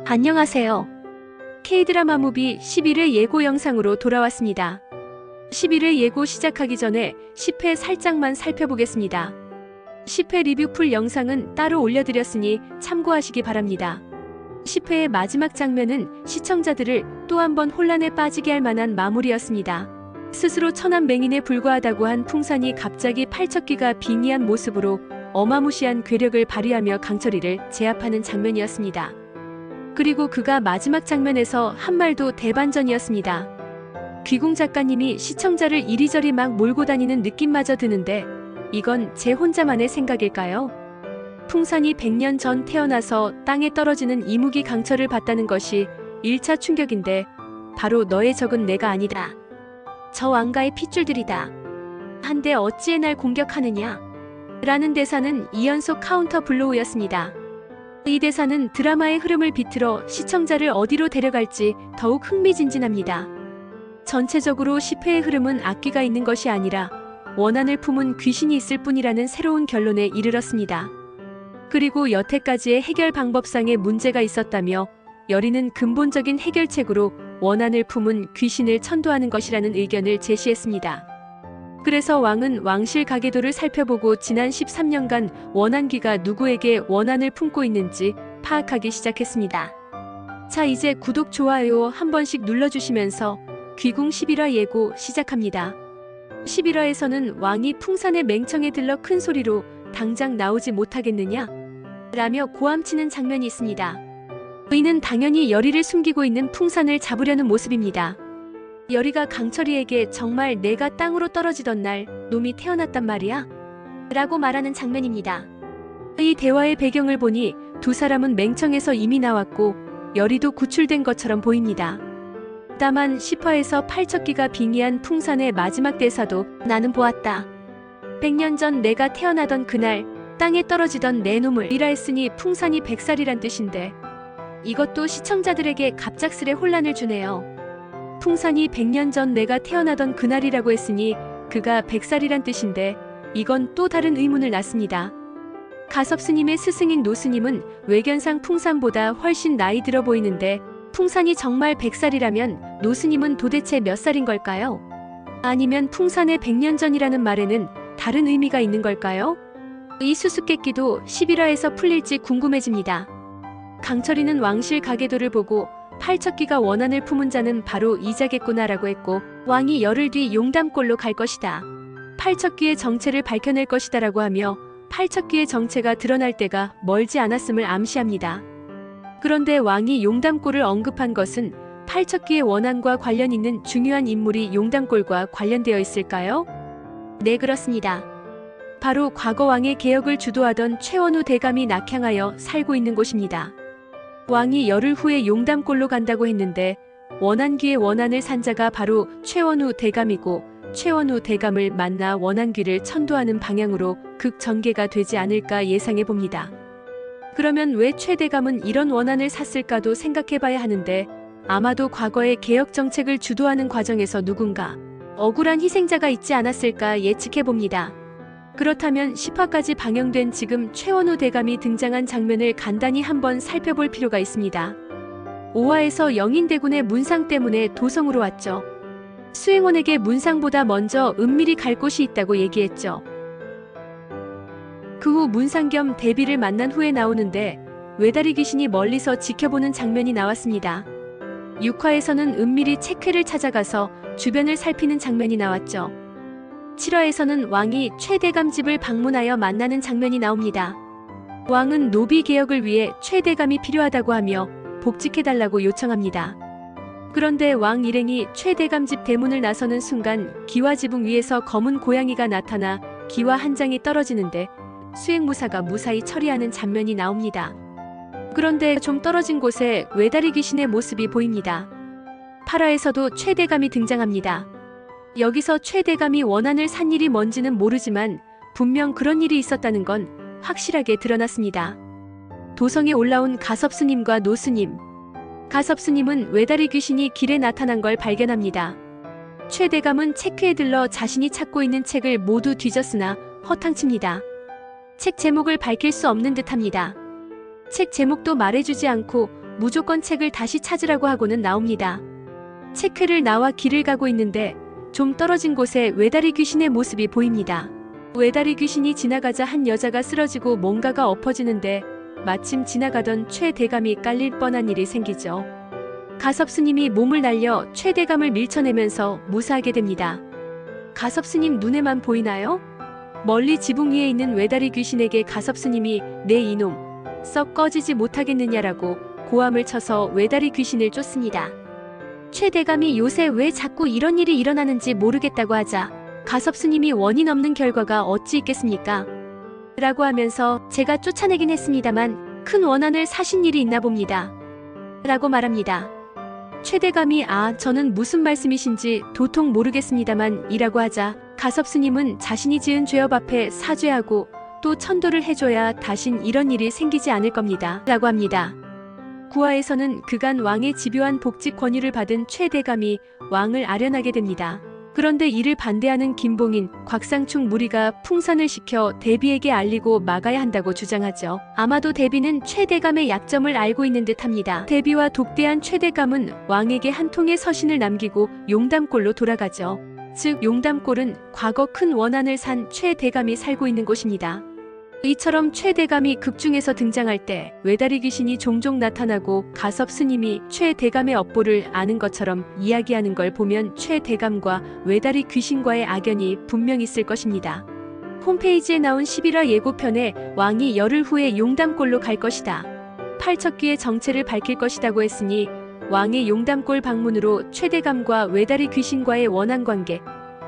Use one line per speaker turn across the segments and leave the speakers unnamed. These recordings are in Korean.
안녕하세요. K-드라마 무비 11회 예고 영상으로 돌아왔습니다. 11회 예고 시작하기 전에 10회 살짝만 살펴보겠습니다. 10회 리뷰 풀 영상은 따로 올려드렸으니 참고하시기 바랍니다. 10회의 마지막 장면은 시청자들을 또 한 번 혼란에 빠지게 할 만한 마무리였습니다. 스스로 천한 맹인에 불과하다고 한 풍산이 갑자기 팔척기가 빙의한 모습으로 어마무시한 괴력을 발휘하며 강철이를 제압하는 장면이었습니다. 그리고 그가 마지막 장면에서 한 말도 대반전이었습니다. 귀궁 작가님이 시청자를 이리저리 막 몰고 다니는 느낌마저 드는데 이건 제 혼자만의 생각일까요? 풍산이 100년 전 태어나서 땅에 떨어지는 이무기 강철을 봤다는 것이 1차 충격인데 바로 너의 적은 내가 아니다. 저 왕가의 핏줄들이다. 한데 어찌해 날 공격하느냐? 라는 대사는 2연속 카운터 블로우였습니다. 이 대사는 드라마의 흐름을 비틀어 시청자를 어디로 데려갈지 더욱 흥미진진합니다. 전체적으로 10회의 흐름은 악귀가 있는 것이 아니라 원한을 품은 귀신이 있을 뿐이라는 새로운 결론에 이르렀습니다. 그리고 여태까지의 해결 방법상의 문제가 있었다며 여리는 근본적인 해결책으로 원한을 품은 귀신을 천도하는 것이라는 의견을 제시했습니다. 그래서 왕은 왕실 가계도를 살펴보고 지난 13년간 원한귀가 누구에게 원한을 품고 있는지 파악하기 시작했습니다. 자, 이제 구독, 좋아요 한 번씩 눌러주시면서 귀궁 11화 예고 시작합니다. 11화에서는 왕이 풍산의 맹청에 들러 큰 소리로 당장 나오지 못하겠느냐? 라며 고함치는 장면이 있습니다. 이는 당연히 여리를 숨기고 있는 풍산을 잡으려는 모습입니다. 여리가 강철이에게 정말 내가 땅으로 떨어지던 날 놈이 태어났단 말이야? 라고 말하는 장면입니다. 이 대화의 배경을 보니 두 사람은 맹청에서 이미 나왔고 여리도 구출된 것처럼 보입니다. 다만 10화에서 팔척기가 빙의한 풍산의 마지막 대사도 나는 보았다. 100년 전 내가 태어나던 그날 땅에 떨어지던 내 놈을 이라 했으니 풍산이 100살이란 뜻인데 이것도 시청자들에게 갑작스레 혼란을 주네요. 풍산이 100년 전 내가 태어나던 그날이라고 했으니 그가 100살이란 뜻인데 이건 또 다른 의문을 낳습니다. 가섭스님의 스승인 노스님은 외견상 풍산보다 훨씬 나이 들어 보이는데 풍산이 정말 100살이라면 노스님은 도대체 몇 살인 걸까요? 아니면 풍산의 100년 전이라는 말에는 다른 의미가 있는 걸까요? 이 수수께끼도 11화에서 풀릴지 궁금해집니다. 강철이는 왕실 가계도를 보고 팔척기가 원한을 품은 자는 바로 이자겠구나라고 했고 왕이 열흘 뒤 용담골로 갈 것이다. 팔척기의 정체를 밝혀낼 것이다라고 하며 팔척기의 정체가 드러날 때가 멀지 않았음을 암시합니다. 그런데 왕이 용담골을 언급한 것은 팔척기의 원한과 관련 있는 중요한 인물이 용담골과 관련되어 있을까요? 네, 그렇습니다. 바로 과거 왕의 개혁을 주도하던 최원우 대감이 낙향하여 살고 있는 곳입니다. 왕이 열흘 후에 용담골로 간다고 했는데 원한귀의 원한을 산 자가 바로 최원우 대감이고 최원우 대감을 만나 원한귀를 천도하는 방향으로 극전개가 되지 않을까 예상해 봅니다. 그러면 왜 최 대감은 이런 원한을 샀을까도 생각해 봐야 하는데 아마도 과거의 개혁 정책을 주도하는 과정에서 누군가 억울한 희생자가 있지 않았을까 예측해 봅니다. 그렇다면 10화까지 방영된 지금 최원우 대감이 등장한 장면을 간단히 한번 살펴볼 필요가 있습니다. 5화에서 영인대군의 문상 때문에 도성으로 왔죠. 수행원에게 문상보다 먼저 은밀히 갈 곳이 있다고 얘기했죠. 그 후 문상 겸 대비를 만난 후에 나오는데 외다리 귀신이 멀리서 지켜보는 장면이 나왔습니다. 6화에서는 은밀히 책회를 찾아가서 주변을 살피는 장면이 나왔죠. 7화에서는 왕이 최대감 집을 방문하여 만나는 장면이 나옵니다. 왕은 노비 개혁을 위해 최대감이 필요하다고 하며 복직해달라고 요청합니다. 그런데 왕 일행이 최대감 집 대문을 나서는 순간 기와 지붕 위에서 검은 고양이가 나타나 기와 한 장이 떨어지는데 수행무사가 무사히 처리하는 장면이 나옵니다. 그런데 좀 떨어진 곳에 외다리 귀신의 모습이 보입니다. 8화에서도 최대감이 등장합니다. 여기서 최대감이 원한을 산 일이 뭔지는 모르지만 분명 그런 일이 있었다는 건 확실하게 드러났습니다. 도성에 올라온 가섭스님과 노스님. 가섭스님은 외다리 귀신이 길에 나타난 걸 발견합니다. 최대감은 책회에 들러 자신이 찾고 있는 책을 모두 뒤졌으나 허탕칩니다. 책 제목을 밝힐 수 없는 듯합니다. 책 제목도 말해주지 않고 무조건 책을 다시 찾으라고 하고는 나옵니다. 체크를 나와 길을 가고 있는데 좀 떨어진 곳에 외다리 귀신의 모습이 보입니다. 외다리 귀신이 지나가자 한 여자가 쓰러지고 뭔가가 엎어지는데 마침 지나가던 최대감이 깔릴 뻔한 일이 생기죠. 가섭스님이 몸을 날려 최대감을 밀쳐내면서 무사하게 됩니다. 가섭스님 눈에만 보이나요? 멀리 지붕 위에 있는 외다리 귀신에게 가섭스님이 내 이놈 썩 꺼지지 못하겠느냐라고 고함을 쳐서 외다리 귀신을 쫓습니다. 최대감이 요새 왜 자꾸 이런 일이 일어나는지 모르겠다고 하자 가섭스님이 원인 없는 결과가 어찌 있겠습니까? 라고 하면서 제가 쫓아내긴 했습니다만 큰 원한을 사신 일이 있나 봅니다. 라고 말합니다. 최대감이 저는 무슨 말씀이신지 도통 모르겠습니다만 이라고 하자 가섭스님은 자신이 지은 죄업 앞에 사죄하고 또 천도를 해줘야 다신 이런 일이 생기지 않을 겁니다. 라고 합니다. 구하에서는 그간 왕의 집요한 복직 권유를 받은 최대감이 왕을 아련하게 됩니다. 그런데 이를 반대하는 김봉인, 곽상충 무리가 풍선을 시켜 대비에게 알리고 막아야 한다고 주장하죠. 아마도 대비는 최대감의 약점을 알고 있는 듯합니다. 대비와 독대한 최대감은 왕에게 한 통의 서신을 남기고 용담골로 돌아가죠. 즉 용담골은 과거 큰 원한을 산 최대감이 살고 있는 곳입니다. 이처럼 최대감이 극중에서 등장할 때 외다리 귀신이 종종 나타나고 가섭스님이 최대감의 업보를 아는 것처럼 이야기하는 걸 보면 최대감과 외다리 귀신과의 악연이 분명 있을 것입니다. 홈페이지에 나온 11화 예고편에 왕이 열흘 후에 용담골로 갈 것이다. 팔척귀의 정체를 밝힐 것이라고 했으니 왕의 용담골 방문으로 최대감과 외다리 귀신과의 원한관계,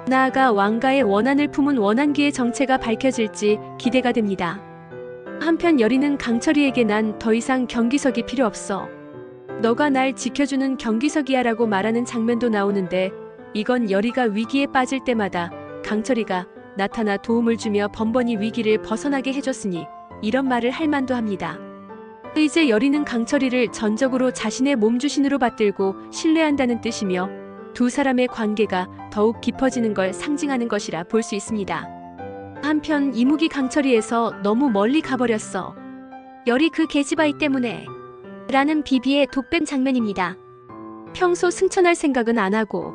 나아가 왕가의 원한을 품은 원한귀의 정체가 밝혀질지 기대가 됩니다. 한편 여리는 강철이에게 난 더 이상 경기석이 필요 없어. 너가 날 지켜주는 경기석이야 라고 말하는 장면도 나오는데 이건 여리가 위기에 빠질 때마다 강철이가 나타나 도움을 주며 번번이 위기를 벗어나게 해줬으니 이런 말을 할 만도 합니다. 이제 여리는 강철이를 전적으로 자신의 몸주신으로 받들고 신뢰한다는 뜻이며 두 사람의 관계가 더욱 깊어지는 걸 상징하는 것이라 볼 수 있습니다. 한편 이무기 강철이에서 너무 멀리 가버렸어. 열이 그 계집아이 때문에 라는 비비의 독뱀 장면입니다. 평소 승천할 생각은 안 하고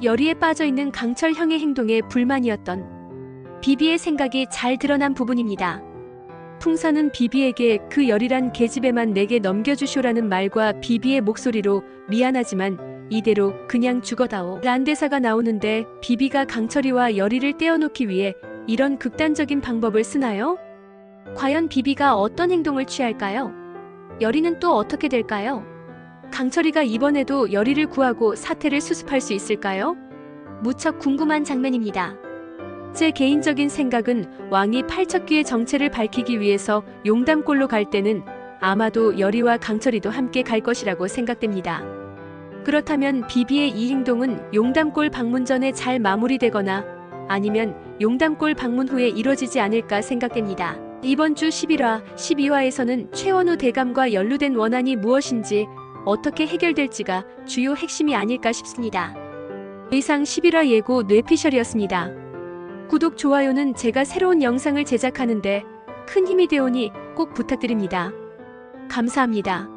열이에 빠져있는 강철 형의 행동에 불만이었던 비비의 생각이 잘 드러난 부분입니다. 풍선은 비비에게 그 열이란 계집애만 내게 넘겨주쇼라는 말과 비비의 목소리로 미안하지만 이대로 그냥 죽어다오 란 대사가 나오는데 비비가 강철이와 열이를 떼어놓기 위해 이런 극단적인 방법을 쓰나요? 과연 비비가 어떤 행동을 취할까요? 열이는 또 어떻게 될까요? 강철이가 이번에도 열이를 구하고 사태를 수습할 수 있을까요? 무척 궁금한 장면입니다. 제 개인적인 생각은 왕이 팔척귀의 정체를 밝히기 위해서 용담골로 갈 때는 아마도 열이와 강철이도 함께 갈 것이라고 생각됩니다. 그렇다면 비비의 이 행동은 용담골 방문 전에 잘 마무리되거나 아니면 용담골 방문 후에 이뤄지지 않을까 생각됩니다. 이번 주 11화, 12화에서는 최원우 대감과 연루된 원한이 무엇인지 어떻게 해결될지가 주요 핵심이 아닐까 싶습니다. 이상 11화 예고 뇌피셜이었습니다. 구독, 좋아요는 제가 새로운 영상을 제작하는데 큰 힘이 되오니 꼭 부탁드립니다. 감사합니다.